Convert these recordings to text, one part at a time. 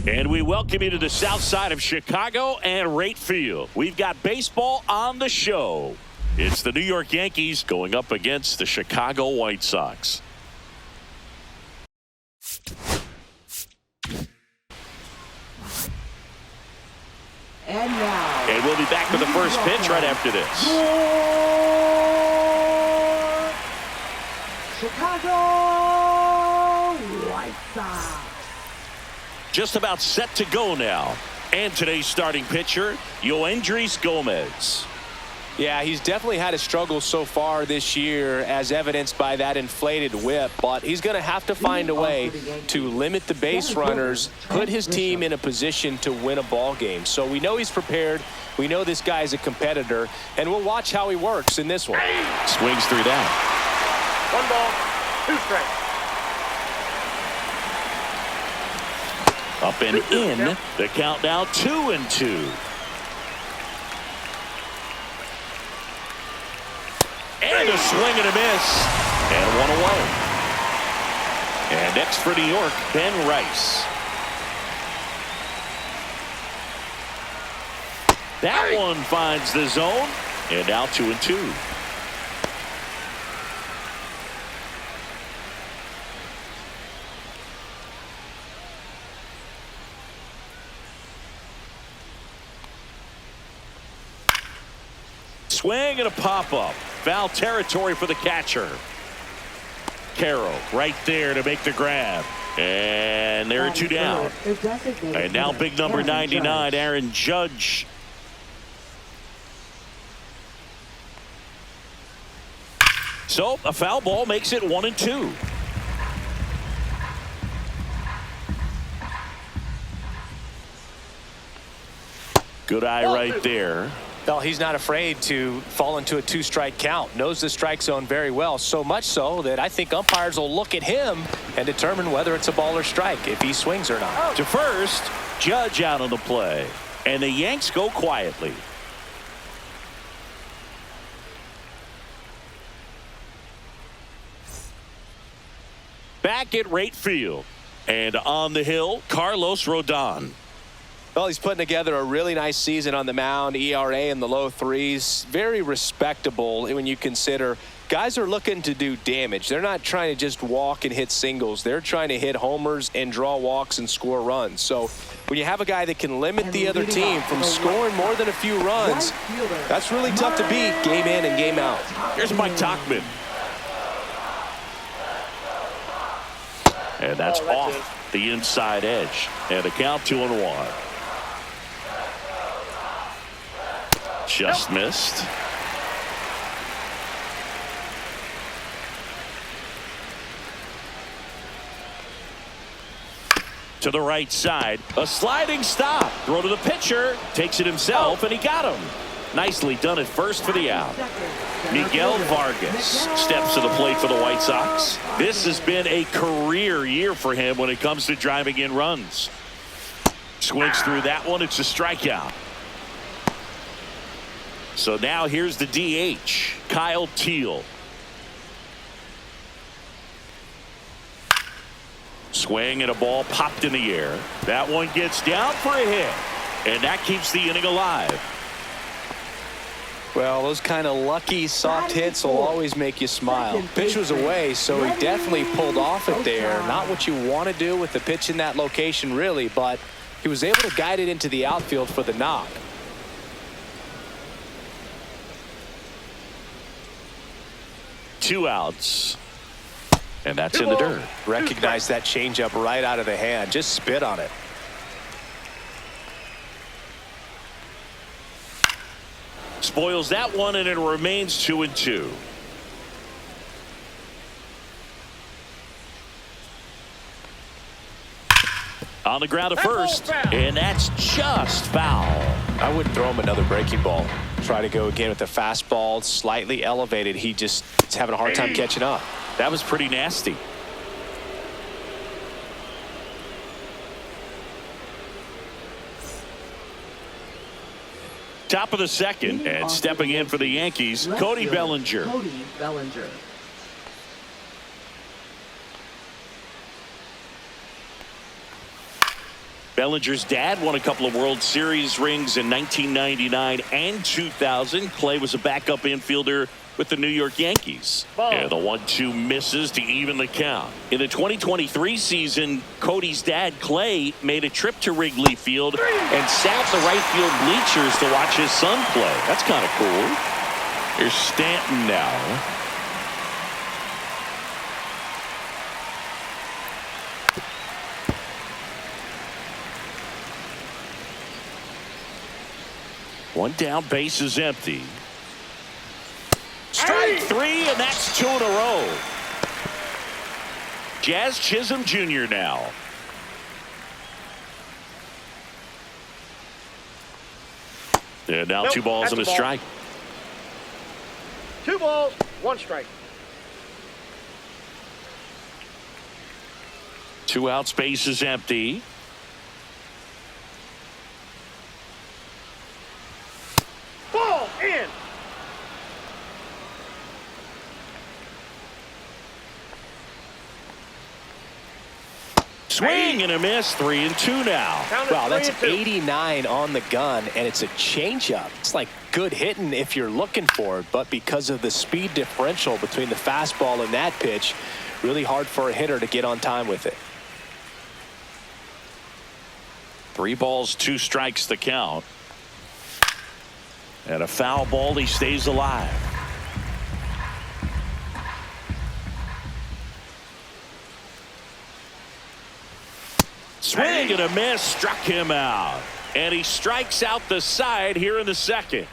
And we welcome you to the south side of Chicago and Rate Field. We've got baseball on the show. It's the New York Yankees going up against the Chicago White Sox. And now. And we'll be back with the first pitch right after this. Chicago White Sox. Just about set to go now. And today's starting pitcher, Yoendrys Gomez. Yeah, he's definitely had a struggle so far this year, as evidenced by that inflated whip. But he's going to have to find a way to limit the base runners, put his team in a position to win a ball game. So we know he's prepared. We know this guy's a competitor, and we'll watch how he works in this one. Swings through that. 1 ball, 2 strikes. Up and in. The count now 2-2. And a swing and a miss. And one away. And next for New York, Ben Rice. That one finds the zone. And now 2-2. Swing and a pop-up. Foul territory for the catcher. Carroll right there to make the grab. And there are 2 down. And now big number 99, Aaron Judge. So a foul ball makes it 1-2. Good eye right there. Well, he's not afraid to fall into a 2-strike count. Knows the strike zone very well, so much so that I think umpires will look at him and determine whether it's a ball or strike, if he swings or not. To first, Judge out on the play. And the Yanks go quietly. Back at Rate Field. And on the hill, Carlos Rodon. Well, he's putting together a really nice season on the mound. ERA in the low 3s. Very respectable when you consider guys are looking to do damage. They're not trying to just walk and hit singles. They're trying to hit homers and draw walks and score runs. So when you have a guy that can limit the other team from scoring more than a few runs, that's really tough to beat game in and game out. Here's Mike Tauchman. And that's off the inside edge. And the count 2-1. Just missed. To the right side. A sliding stop. Throw to the pitcher. Takes it himself, and he got him. Nicely done at first for the out. Miguel Vargas steps to the plate for the White Sox. This has been a career year for him when it comes to driving in runs. Swings through that one. It's a strikeout. So now here's the DH, Kyle Teal. Swing and a ball popped in the air. That one gets down for a hit. And that keeps the inning alive. Well, those kind of lucky soft hits will always make you smile. Pitch was away, so he definitely pulled off it there. Not what you want to do with the pitch in that location, really, but he was able to guide it into the outfield for the knock. Two outs. And that's in the dirt. Recognize that changeup right out of the hand. Just spit on it. Spoils that one, and it remains 2-2. On the ground to first, and that's just foul. I wouldn't throw him another breaking ball. Try to go again with the fastball, slightly elevated. He just is having a hard time catching up. That was pretty nasty. Top of the second, and stepping in for the Yankees, Cody Bellinger. Bellinger's dad won a couple of World Series rings in 1999 and 2000. Clay was a backup infielder with the New York Yankees. And the 1-2 misses to even the count. In the 2023 season, Cody's dad, Clay, made a trip to Wrigley Field and sat in the right field bleachers to watch his son play. That's kind of cool. Here's Stanton now. One down, base is empty. Strike three, and that's 2 in a row. Jazz Chisholm Jr. now. And now 2 balls and a strike. 2 balls, 1 strike. 2 outs, base is empty. Ball in. Swing and a miss. 3-2 now. Wow, that's 89 on the gun, and it's a changeup. It's like good hitting if you're looking for it, but because of the speed differential between the fastball and that pitch, really hard for a hitter to get on time with it. 3 balls, 2 strikes the count. And a foul ball, he stays alive. Swing and a miss, struck him out. And he strikes out the side here in the second.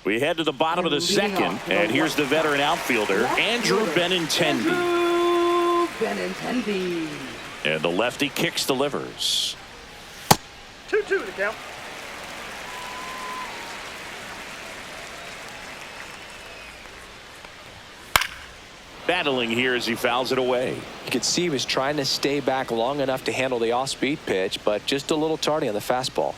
We head to the bottom of the second, and here's the veteran outfielder, Andrew Benintendi. And the lefty kicks, delivers. 2-2 to count. Battling here as he fouls it away. You could see he was trying to stay back long enough to handle the off-speed pitch, but just a little tardy on the fastball.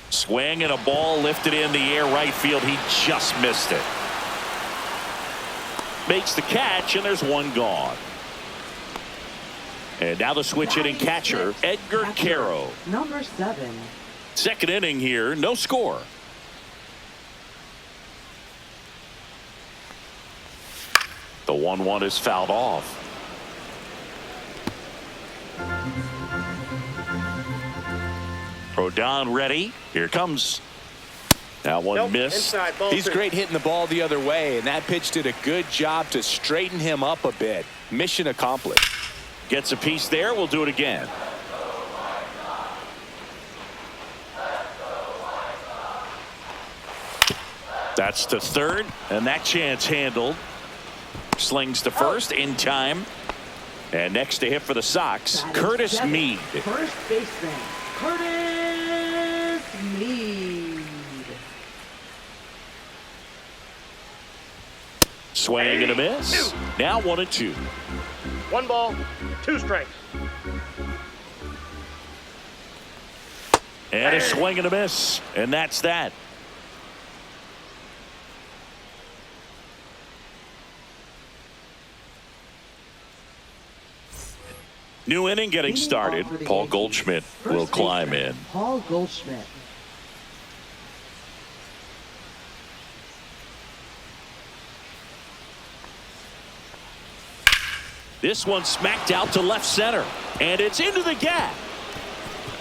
Swing and a ball lifted in the air right field. He just missed it. Makes the catch, and there's 1 gone. And now the switch hitting catcher, Edgar Caro. Number 7. Second inning here, no score. The 1-1 is fouled off. Rodon ready. Here comes. That one missed. He's great hitting the ball the other way, and that pitch did a good job to straighten him up a bit. Mission accomplished. Gets a piece there. We'll do it again. That's to third, and that chance handled. Slings to first in time. And next to hit for the Sox, Curtis Mead. First baseman, Curtis Mead. Swing and a miss. Now 1-2. 1 ball, 2 strikes. And a swing and a miss. And that's that. New inning getting started. Paul Goldschmidt will climb in. Paul Goldschmidt. This one smacked out to left center. And it's into the gap.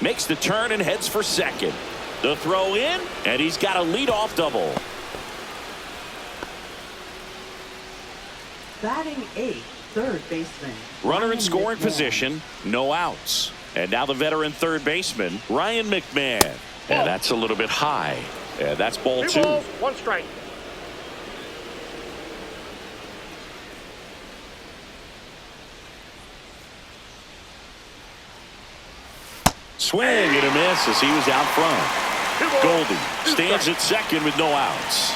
Makes the turn and heads for second. The throw in, and he's got a leadoff double. Batting 8th, third baseman. Runner in scoring position, no outs. And now the veteran third baseman, Ryan McMahon. And that's a little bit high. And that's ball 2. 2 balls, 1 strike. Swing and a miss as he was out front. Goldie stands at second with no outs.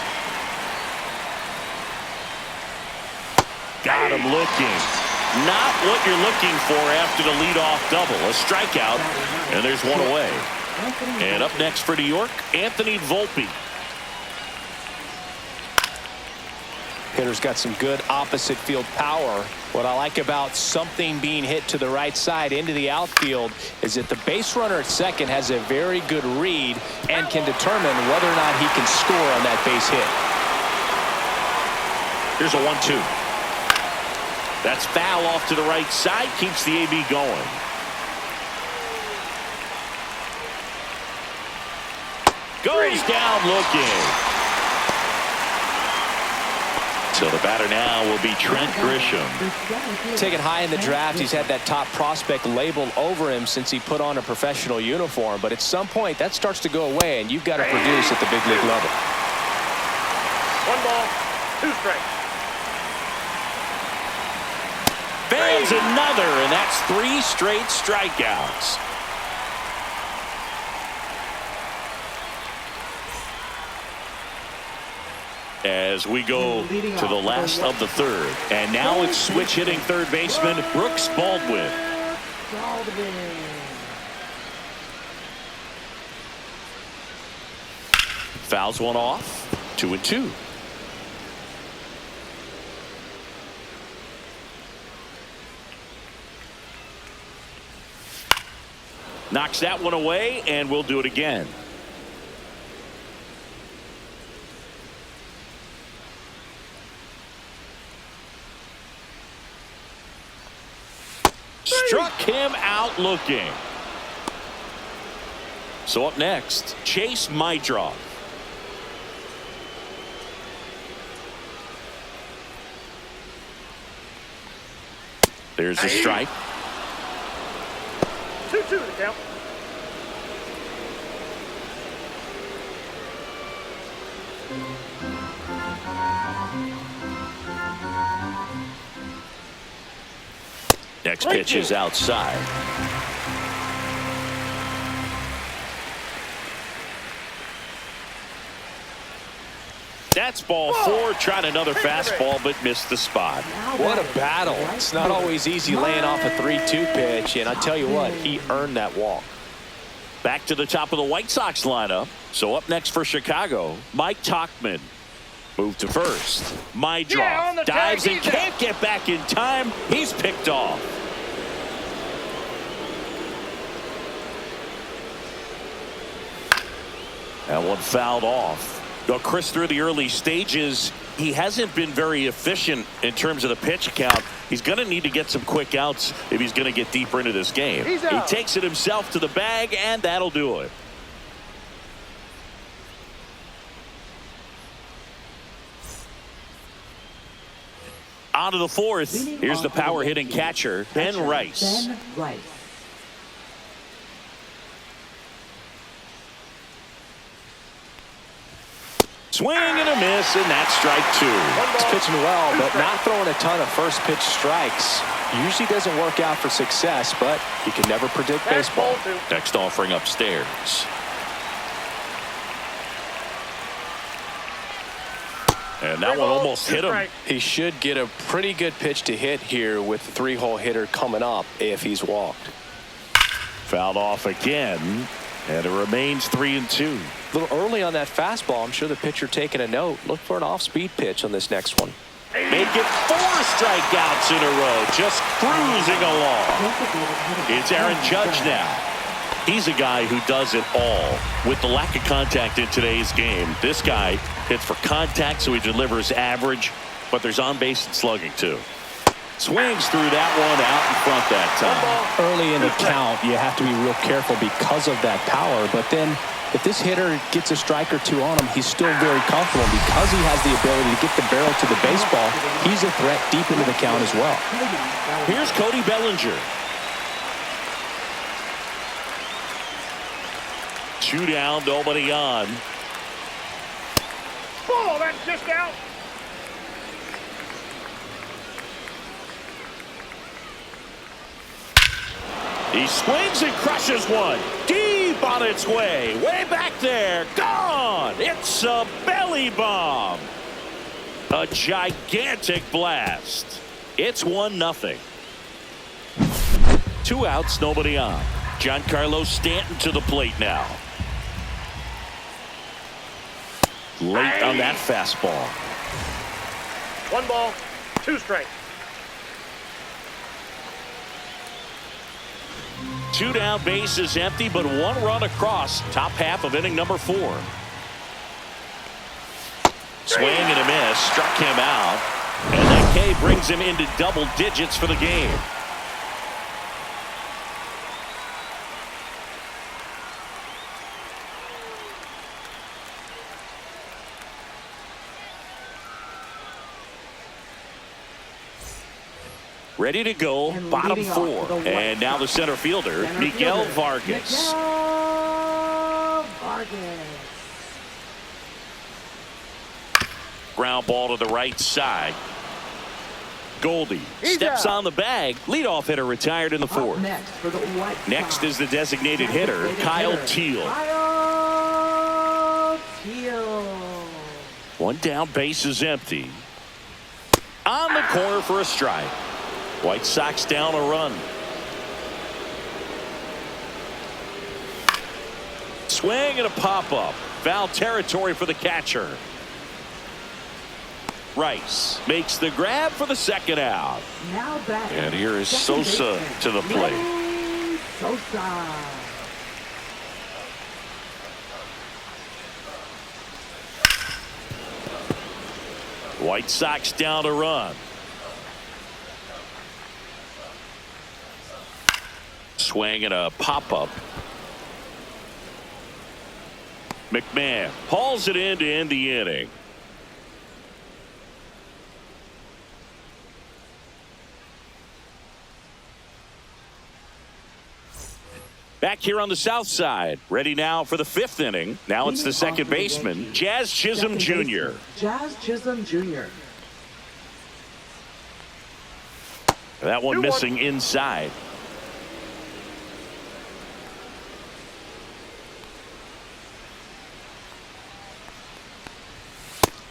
Got him looking. Not what you're looking for after the leadoff double. A strikeout, and there's 1 away. And up next for New York, Anthony Volpe. Hitter's got some good opposite field power. What I like about something being hit to the right side into the outfield is that the base runner at second has a very good read and can determine whether or not he can score on that base hit. Here's a 1-2. That's foul off to the right side. Keeps the AB going. Goes down looking. So the batter now will be Trent Grisham. Taken high in the draft, he's had that top prospect label over him since he put on a professional uniform. But at some point, that starts to go away, and you've got to produce at the big league level. 1 ball, 2 strikes. Fans another, and that's 3 straight strikeouts. As we go to the last of the third. And now it's switch hitting third baseman Brooks Baldwin. Fouls one off. 2-2. Knocks that one away, and we'll do it again. Struck him out looking. So up next, Chase Mydroff. There's a strike. 2-2 the count. Next pitch is outside. That's ball 4. Tried another fastball, but missed the spot. What a battle. It's not always easy laying off a 3-2 pitch, and I tell you what, he earned that walk. Back to the top of the White Sox lineup. So up next for Chicago, Mike Tauchman. Move to first. Mydroff dives and can't get back in time. He's picked off. That one fouled off. Well, Chris, through the early stages, he hasn't been very efficient in terms of the pitch count. He's going to need to get some quick outs if he's going to get deeper into this game. He takes it himself to the bag, and that'll do it. On to the fourth. Here's the power hitting catcher, Ben Rice. Swing and a miss, and that's strike 2. He's pitching well, but not throwing a ton of first pitch strikes. Usually doesn't work out for success, but you can never predict baseball. Next offering upstairs. And that one almost hit him. He should get a pretty good pitch to hit here with the 3-hole hitter coming up if he's walked. Fouled off again, and it remains 3-2. A little early on that fastball. I'm sure the pitcher taking a note. Look for an off-speed pitch on this next one. Make it 4 strikeouts in a row, just cruising along. It's Aaron Judge now. He's a guy who does it all. With the lack of contact in today's game, this guy hits for contact, so he delivers average, but there's on-base and slugging too. Swings through that one out in front that time. Early in the count, you have to be real careful because of that power, but then if this hitter gets a strike or 2 on him, he's still very comfortable because he has the ability to get the barrel to the baseball. He's a threat deep into the count as well. Here's Cody Bellinger. 2 down, nobody on. Ball, that's just out. He swings and crushes one. Deep on its way. Way back there. Gone. It's a belly bomb. A gigantic blast. It's 1-0. 2 outs, nobody on. Giancarlo Stanton to the plate now. Late on that fastball. 1 ball, 2 strikes. 2 down, bases empty, but 1 run across. Top half of inning number 4. Swing and a miss, struck him out, and that K brings him into double digits for the game. Ready to go, And bottom leading off 4. for the And now the center fielder, Miguel Vargas. Miguel Vargas. Ground ball to the right side. Goldie steps on the bag. Leadoff hitter retired in the 4th. Next for the White Sox. Next is the designated hitter, Kyle Teal. Kyle Teal. 1 down, base is empty. On the corner for a strike. White Sox down a run. Swing and a pop-up. Foul territory for the catcher. Rice makes the grab for the 2nd out. Now back. And here is Second Sosa baseman, to the plate. Sosa. White Sox down a run. Swing and a pop-up. McMahon hauls it in to end the inning. Back here on the south side. Ready now for the 5th inning. Now it's the second baseman, Jazz Chisholm Jr. Jazz Chisholm Jr. That one 2-1. missing inside.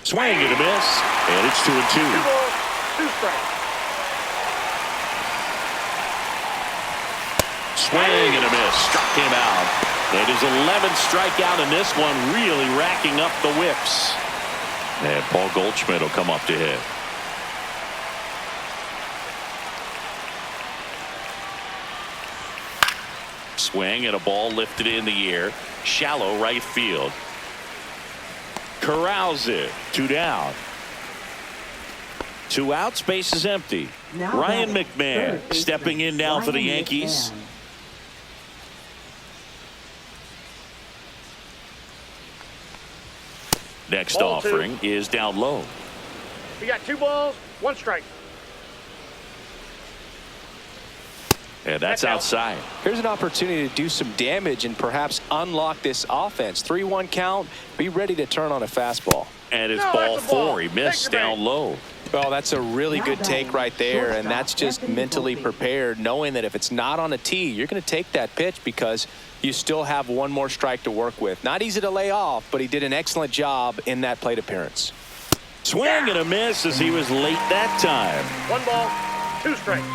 Swing and a miss. And it's 2-2. 2 balls, 2 strikes. Swing and a miss. Struck him out. And his 11th strikeout in this one, really racking up the whips. And Paul Goldschmidt will come up to hit. Swing and a ball lifted in the air. Shallow right field. Corrals it. 2 down. 2 outs. Base is empty. Now Ryan batting, McMahon third baseman, stepping in now for the Ryan Yankees. McMahon. Next Ball offering is down low. We got 2 balls, 1 strike. And that's That's out. outside. Here's an opportunity to do some damage and perhaps unlock this offense. 3-1 count. Be ready to turn on a fastball. And it's No, ball that's a ball. 4. He missed Take your down bait. low. Well, that's a really Now good take batting, right there, and shortstop, that's just Anthony mentally Volpe. prepared, knowing that if it's not on a tee, you're going to take that pitch because you still have 1 more strike to work with. Not easy to lay off, but he did an excellent job in that plate appearance. Swing and a miss as he was late that time. 1 ball, 2 strikes.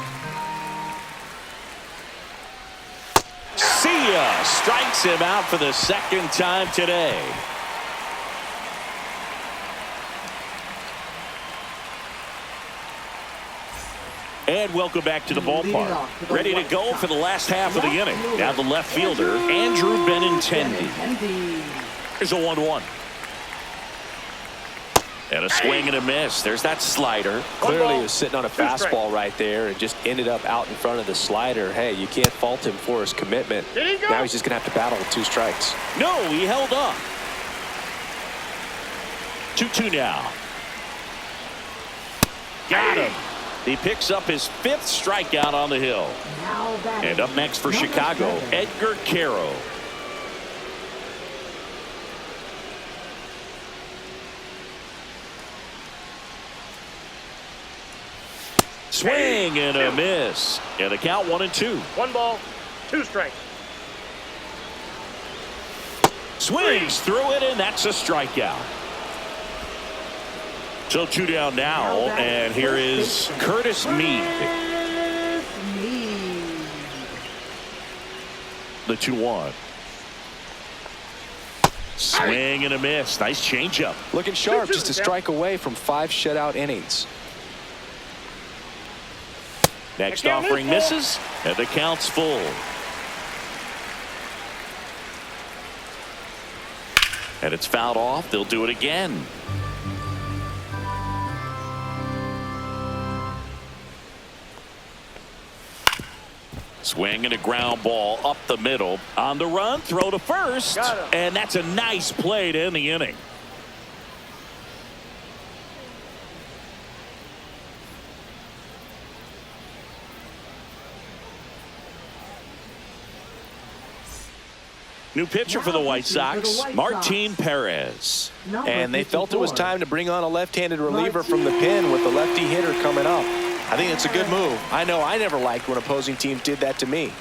See ya. Strikes him out for the 2nd time today. And welcome back to the Leading ballpark. off for the Ready to White go Sox. for the last half of the Left inning. fielder, Now the left fielder, Andrew Benintendi. Benintendi. Here's a 1-1. And a swing and a miss. There's that slider. Clearly he was sitting on a 2 strikes. fastball right there and just ended up out in front of the slider. Hey, you can't fault him for his commitment. Did he go? Now he's just going to have to battle with 2 strikes. No, he held up. 2-2 now. Got him. He picks up his 5th strikeout on the hill. Now batting, And up next for number Chicago, 7. Edgar Caro. Swing and a miss. And the count 1-2. 1 ball, 2 strikes. Swings through it, and that's a strikeout. So 2 down now, and here is Curtis Mead. Curtis Mead. The 2-1. Swing and a miss. Nice changeup. Looking sharp, just a strike away from 5 shutout innings. Next offering misses, and the count's full. And it's fouled off. They'll do it again. Swing and a ground ball up the middle. On the run, throw to first. And that's a nice play to end the inning. New pitcher for the White Sox, Martin Perez. And they felt it was time to bring on a left-handed reliever from the pen with the lefty hitter coming up. I think it's a good move. I know I never liked when opposing teams did that to me.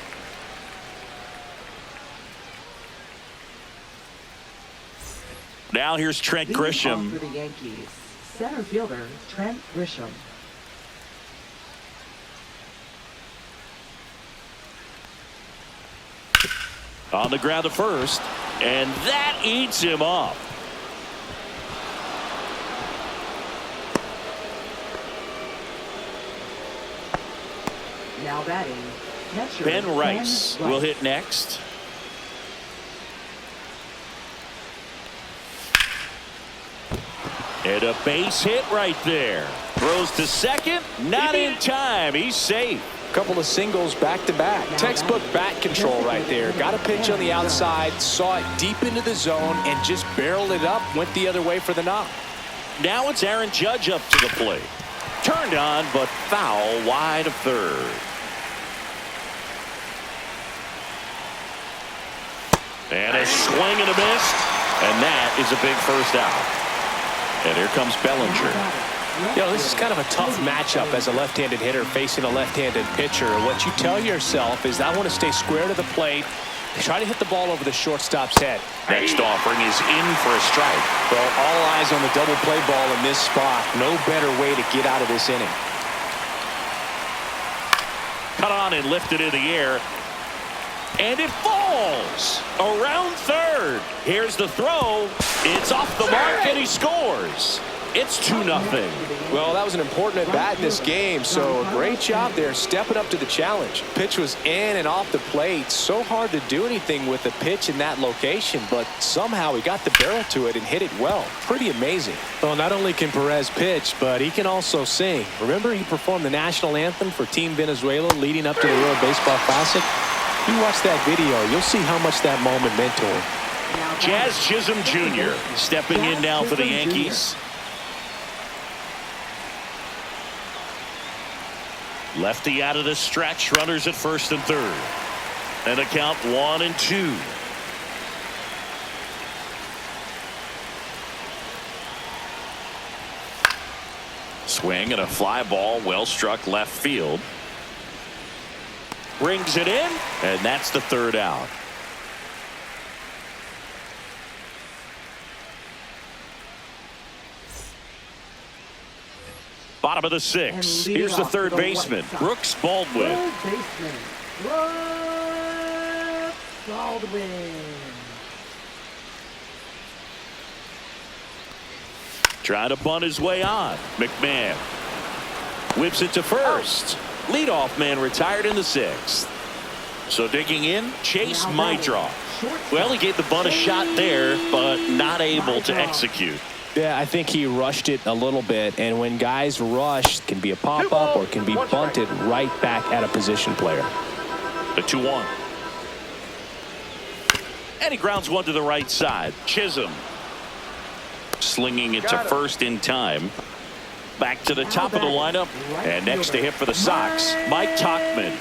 Now here's Trent Grisham. For the Yankees, center fielder Trent Grisham. On the ground to first, and that eats him up. Now batting, catcher Ben Rice will hit next. And a base hit right there. Throws to second, not in time. He's safe. Couple of singles back-to-back. Textbook bat control right there. Got a pitch on the outside, saw it deep into the zone, and just barreled it up, went the other way for the knock. Now it's Aaron Judge up to the plate. Turned on, but foul wide of third. And a swing and a miss, and that is a big first out. And here comes Bellinger. You know, this is kind of a tough matchup as a left-handed hitter facing a left-handed pitcher. What you tell yourself is, I want to stay square to the plate, try to hit the ball over the shortstop's head. Next offering is in for a strike. Well, all eyes on the double play ball in this spot. No better way to get out of this inning. Cut on and lifted in the air. And it falls around third. Here's the throw. It's off the mark, and he scores. It's 2-0. Well, that was an important at-bat in this game, so a great job there stepping up to the challenge. Pitch was in and off the plate. So hard to do anything with the pitch in that location, but somehow he got the barrel to it and hit it well. Pretty amazing. Well, not only can Perez pitch, but he can also sing. Remember, he performed the national anthem for Team Venezuela leading up to the World Baseball Classic? You watch that video, you'll see how much that moment meant to him. Jazz Chisholm Jr. stepping in now for the Yankees. Lefty out of the stretch, runners at first and third. And a count 1-2. Swing and a fly ball, well struck left field. Brings it in, and that's the third out. Bottom of the sixth. Here's the third baseman, Brooks Baldwin. Third baseman, Brooks Baldwin. Trying to bunt his way on. McMahon whips it to first. Leadoff man retired in the sixth. So digging in, Chase Mydroff. Well, he gave the bunt a shot there, but not able to execute. Yeah, I think he rushed it a little bit, and when guys rush, it can be a pop-up or it can be bunted right back at a position player. The 2-1. And he grounds one to the right side. Chisholm slinging it to first in time. Back to the top of the lineup, and next to hit for the Sox, Mike Tauchman.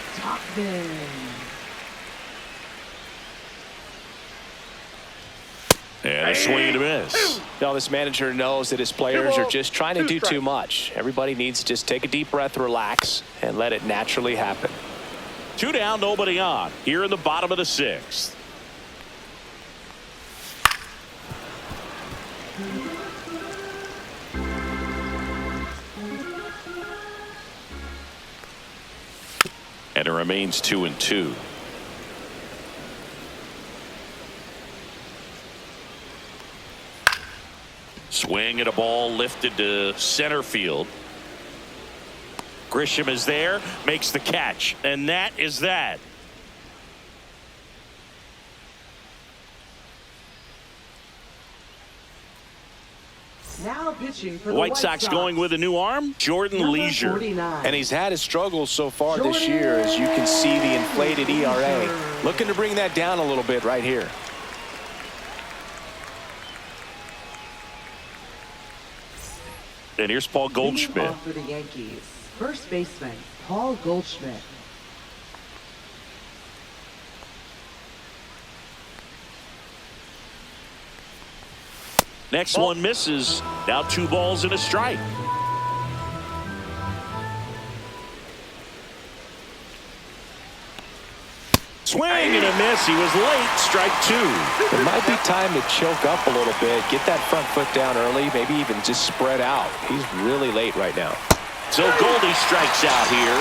And a swing and a miss. Now, this manager knows that his players are just trying to do too much. Everybody needs to just take a deep breath, relax, and let it naturally happen. 2 down, nobody on. Here in the bottom of the sixth. And it remains 2-2. Swing and a ball lifted to center field. Grisham is there, makes the catch, and that is that. Now pitching for The White Sox going with a new arm, Jordan Number Leisure. 49. And he's had his struggles so far this year, as you can see the inflated ERA. Looking to bring that down a little bit right here. And here's Paul Leading Goldschmidt. off for the Yankees, first baseman Paul Goldschmidt. Next one misses. Now 2 balls and a strike. Swing and a miss. He was late. Strike 2. It might be time to choke up a little bit, get that front foot down early, maybe even just spread out. He's really late right now. So Goldie strikes out here.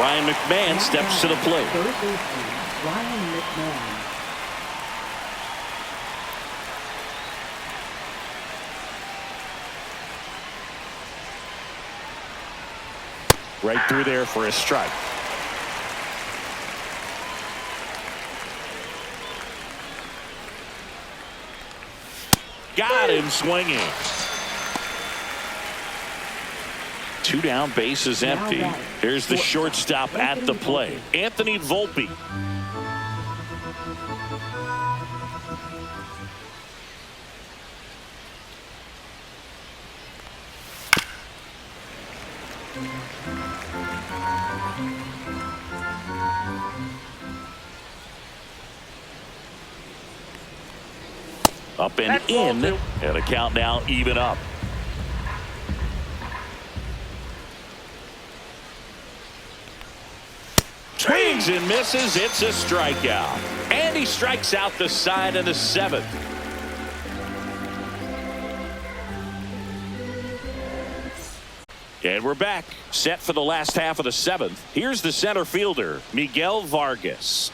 Ryan McMahon steps to the plate. Third baseman Ryan McMahon. Right through there for a strike. Got him swinging. 2 down, bases empty. Here's the shortstop at the plate, Anthony Volpe. Up and That's ball in, 2. and a count now even up. Swings and misses. It's a strikeout. And he strikes out the side of the 7th. And we're back, set for the last half of the 7th. Here's the center fielder, Miguel Vargas.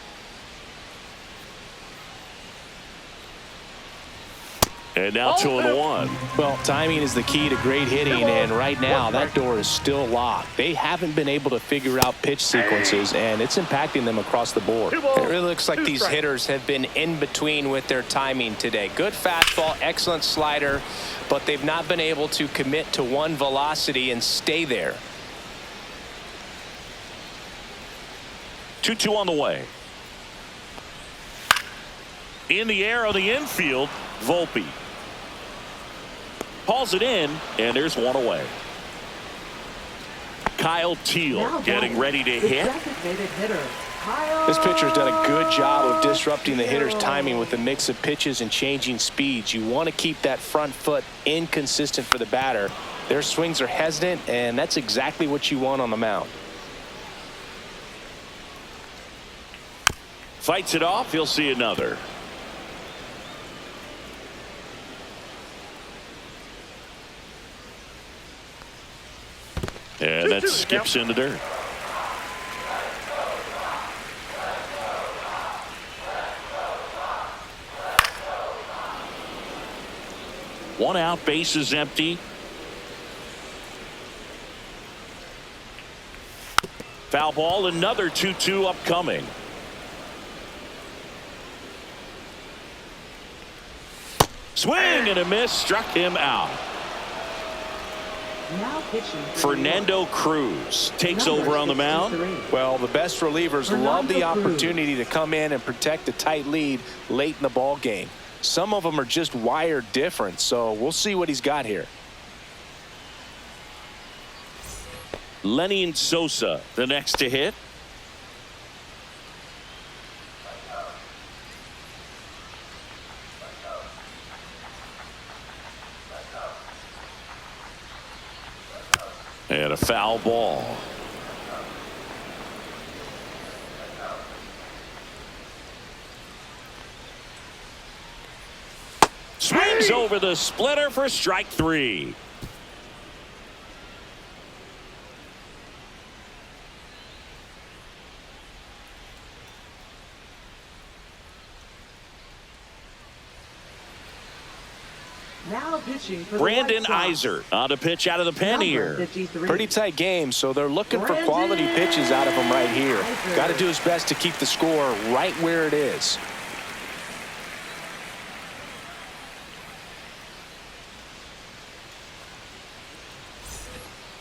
And now 2-1. Well, timing is the key to great hitting, and right now that door is still locked. They haven't been able to figure out pitch sequences, and it's impacting them across the board. Two balls, It really looks like 2 these strikes. hitters have been in between with their timing today. Good fastball, excellent slider, but they've not been able to commit to one velocity and stay there. 2-2 on the way. In the air on the infield, Volpe. Hauls it in, and there's one away. Kyle Teal Now getting batting, ready to the hit. designated hitter, Kyle This pitcher's done a good job of disrupting the hitter's timing with a mix of pitches and changing speeds. You want to keep that front foot inconsistent for the batter. Their swings are hesitant, and that's exactly what you want on the mound. Fights it off. He'll see another. And that skips in the dirt. One out, base is empty. Foul ball, another 2-2 upcoming. Swing and a miss, struck him out. now pitching for the Fernando Cruz takes Number over on the mound. 63. Well, the best relievers love the Fernando Cruz. opportunity to come in and protect a tight lead late in the ball game. Some of them are just wired different, so we'll see what he's got here. Lenny Sosa, the next to hit. And a foul ball. Swings over the splitter for strike 3. Now pitching for the Brandon White Sox. Iser on to pitch out of the pen Number here. 53. Pretty tight game, so they're looking for quality pitches out of him right here. Iser. Got to do his best to keep the score right where it is.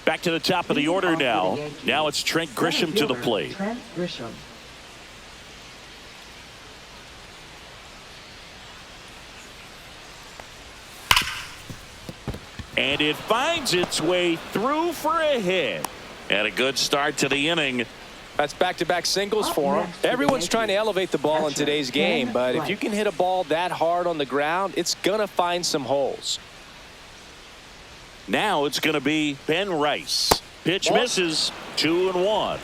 Back to the top of the Leading order off for the now. Yankees. Now it's Trent Center Grisham to the fielder, plate. Trent Grisham. And it finds its way through for a hit. And a good start to the inning. That's back-to-back singles Up for him. next for the Everyone's trying to Yankees. elevate the ball in Catcher, today's game, Ben but if Rice. you can hit a ball that hard on the ground, it's going to find some holes. Now it's going to be Ben Rice. Pitch Ball. misses. 2-1.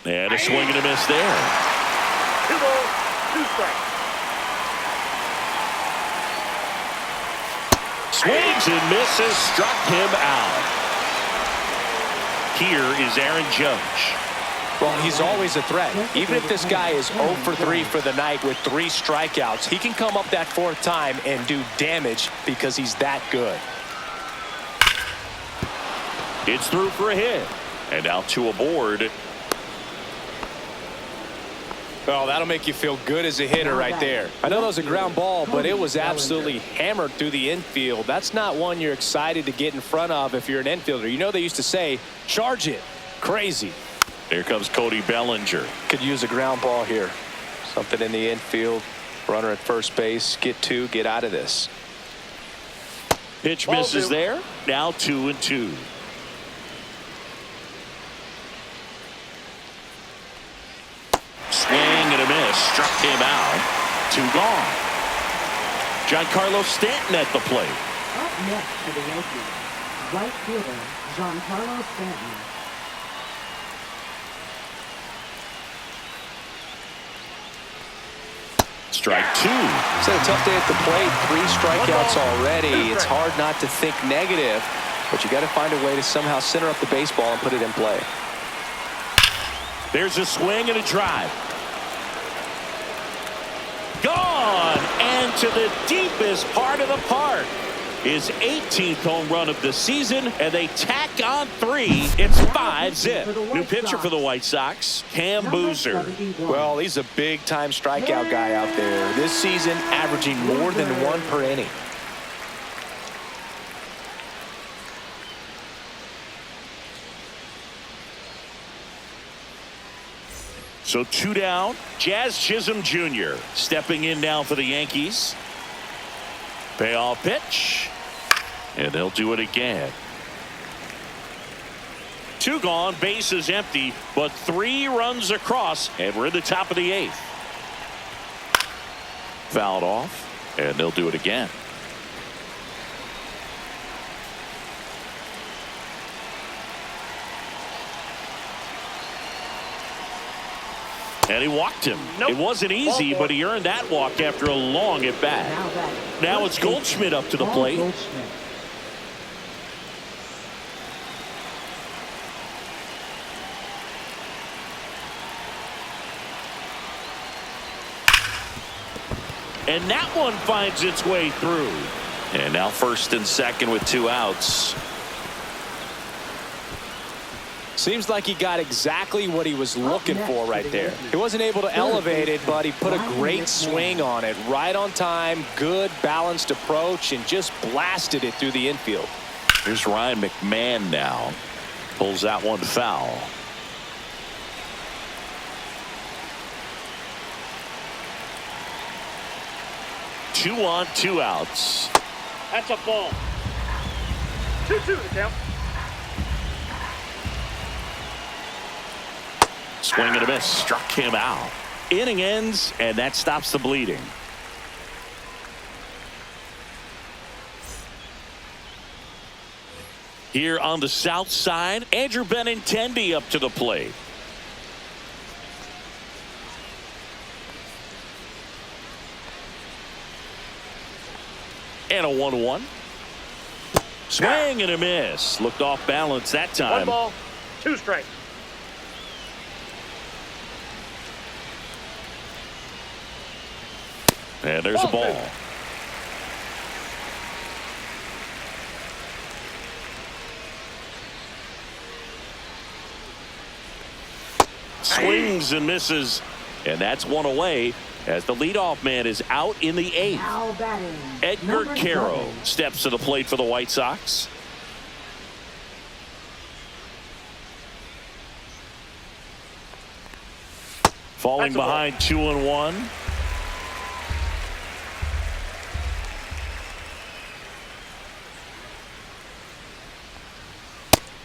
And a swing and a miss there. 2 balls, 2 strikes. Swings and misses, struck him out. Here is Aaron Judge. Well, he's always a threat. Even if this guy is 0 for 3 for the night with 3 strikeouts, he can come up that 4th time and do damage because he's that good. It's through for a hit. And now 2 aboard. Well, that'll make you feel good as a hitter right there. I know that was a ground ball, but it was absolutely hammered through the infield. That's not one you're excited to get in front of if you're an infielder. You know they used to say, charge it. Crazy. Here comes Cody Bellinger. Could use a ground ball here. Something in the infield. Runner at first base. Get 2. Get out of this. Pitch Ball misses 2. there. Now 2-2. Swing and a miss. Struck him out. 2 gone. Giancarlo Stanton at the plate. Up next for the Yankees, right fielder Giancarlo Stanton. Strike 2. It's had a tough day at the plate. 3 strikeouts already. It's hard not to think negative, but you got to find a way to somehow center up the baseball and put it in play. There's a swing and a drive. Gone, and to the deepest part of the park. His 18th home run of the season, and they tack on 3. It's 5-zip. New pitcher for the White Sox, Cam Number Boozer. 71. Well, he's a big-time strikeout guy out there. This season, averaging more than 1 per inning. So 2 down. Jazz Chisholm Jr. stepping in now for the Yankees. Payoff pitch. And they'll do it again. 2 gone, bases empty, but 3 runs across, and we're in the top of the 8th. Fouled off, and they'll do it again. And he walked him. Nope. It wasn't easy, Ball but he earned that walk after a long at bat. Now it's Goldschmidt up to the Paul plate. Goldschmidt. And that one finds its way through. And now 1st and 2nd with 2 outs. Seems like he got exactly what he was looking for right there. He wasn't able to elevate it, but he put a great swing on it. Right on time, good balanced approach, and just blasted it through the infield. Here's Ryan McMahon now. Pulls that one foul. Two on, 2 outs. That's a ball. 2-2 the count. Swing and a miss. Struck him out. Inning ends, and that stops the bleeding. Here on the south side, Andrew Benintendi up to the plate. And a 1-1. Swing and a miss. Looked off balance that time. 1 ball, 2 strikes. And there's a ball. Swings and misses. And that's one away as the leadoff man is out in the 8th. Now batting, Edgar number Caro 7. steps to the plate for the White Sox. Falling That's a ball. behind 2-1.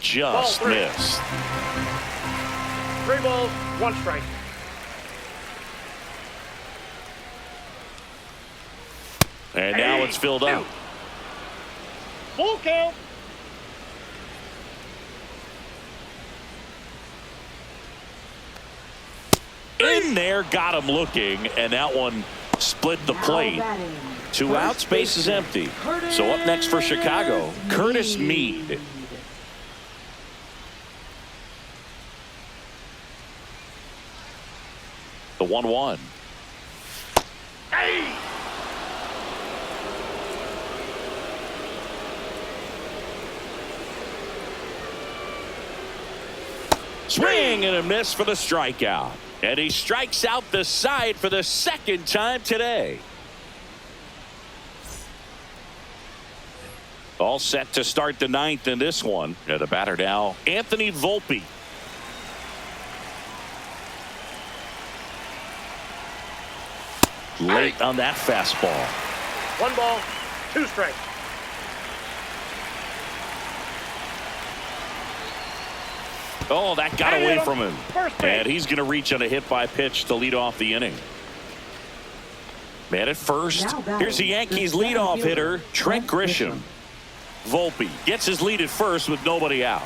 Just Ball 3. missed. 3 balls, 1 strike. And now it's filled up. Full count. In there, got him looking, and that one split the Now plate. batting, 2 first outs, base is baseman, empty. Curtis So up next for Chicago, Curtis Mead. The 1-1. Hey! Swing and a miss for the strikeout. And he strikes out the side for the 2nd time today. All set to start the 9th in this one. And the batter now, Anthony Volpe. Late on that fastball. 1 ball, 2 strikes. Oh, that got away from him. First base. And he's going to reach on a hit by pitch to lead off the inning. Man at first. Now batting, Here's the Yankees the center leadoff fielder, hitter, Trent Trent Grisham. Volpe gets his lead at first with nobody out.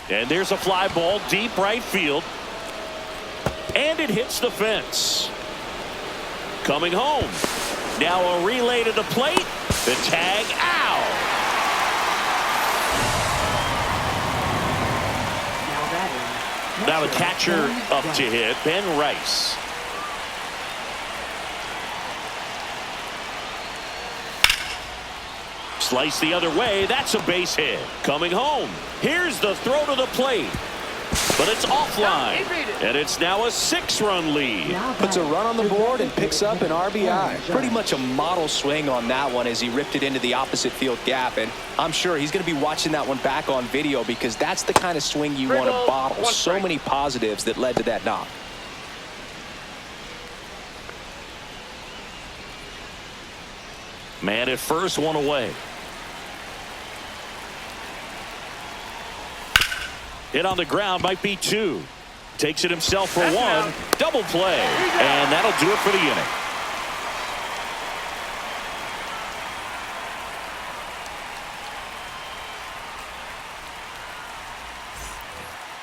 And there's a fly ball deep right field. And it hits the fence. Coming home. Now a relay to the plate. The tag out. Now batting, Now the catcher Ben up to Rice. hit, Ben Rice. Slice the other way. That's a base hit. Coming home. Here's the throw to the plate. But it's offline. And it's now a 6-run lead. Now Puts a batting, run on the board and picks up an RBI. Judge. Pretty much a model swing on that one as he ripped it into the opposite field gap. And I'm sure he's going to be watching that one back on video because that's the kind of swing you 3 want to balls, bottle. 1 So strike. many positives that led to that knock. Man at first, 1 away. Hit on the ground, might be 2. Takes it himself for That's 1. out. Double play. And that'll do it for the inning.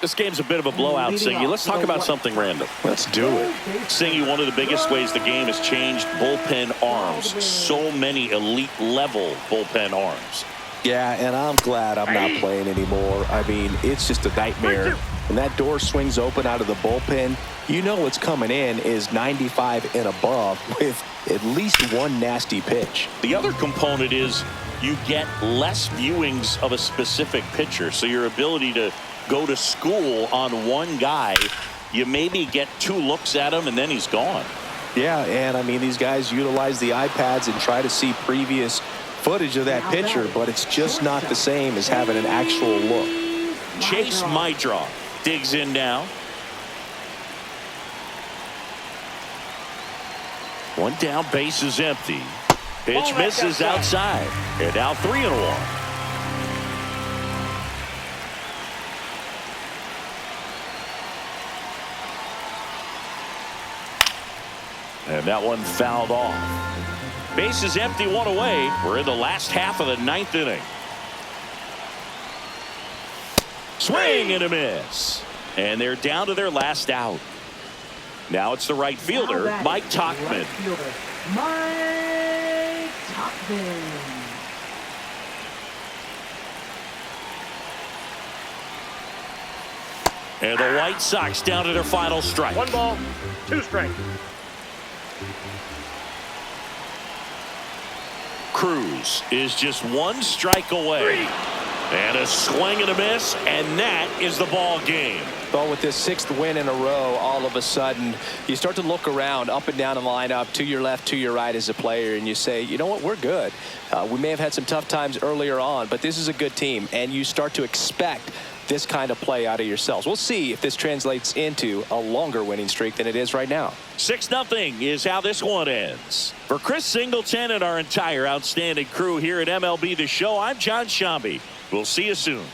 This game's a bit of a blowout, Singy. Let's talk about something random. Let's do it. Singy, one of the biggest ways the game has changed, bullpen arms. So many elite level bullpen arms. Yeah, and I'm glad I'm not playing anymore. I mean, it's just a nightmare. When that door swings open out of the bullpen, you know what's coming in is 95 and above with at least one nasty pitch. The other component is you get less viewings of a specific pitcher. So your ability to go to school on one guy, you maybe get 2 looks at him and then he's gone. Yeah, and I mean, these guys utilize the iPads and try to see previous footage of that pitcher, but it's just not the same as having an actual look. Chase Maidra digs in now. 1 down, base is empty. Pitch Ball back misses outside. And now 3-1. And that one fouled off. Base is empty, 1 away. We're in the last half of the 9th inning. Swing and a miss. And they're down to their last out. Now it's the right fielder, Mike Tauchman. Mike Stockton. And the White Sox down to their final strike. 1 ball, 2 strikes. Cruz is just 1 strike away. And a swing and a miss, and that is the ball game. Well, with this 6th win in a row, all of a sudden, you start to look around up and down the lineup, to your left, to your right as a player, and you say, you know what, we're good. We may have had some tough times earlier on, but this is a good team, and you start to expect this kind of play out of yourselves. We'll see if this translates into a longer winning streak than it is right now. 6-0 is how this one ends. For Chris Singleton and our entire outstanding crew here at MLB The Show, I'm John Shambi. We'll see you soon.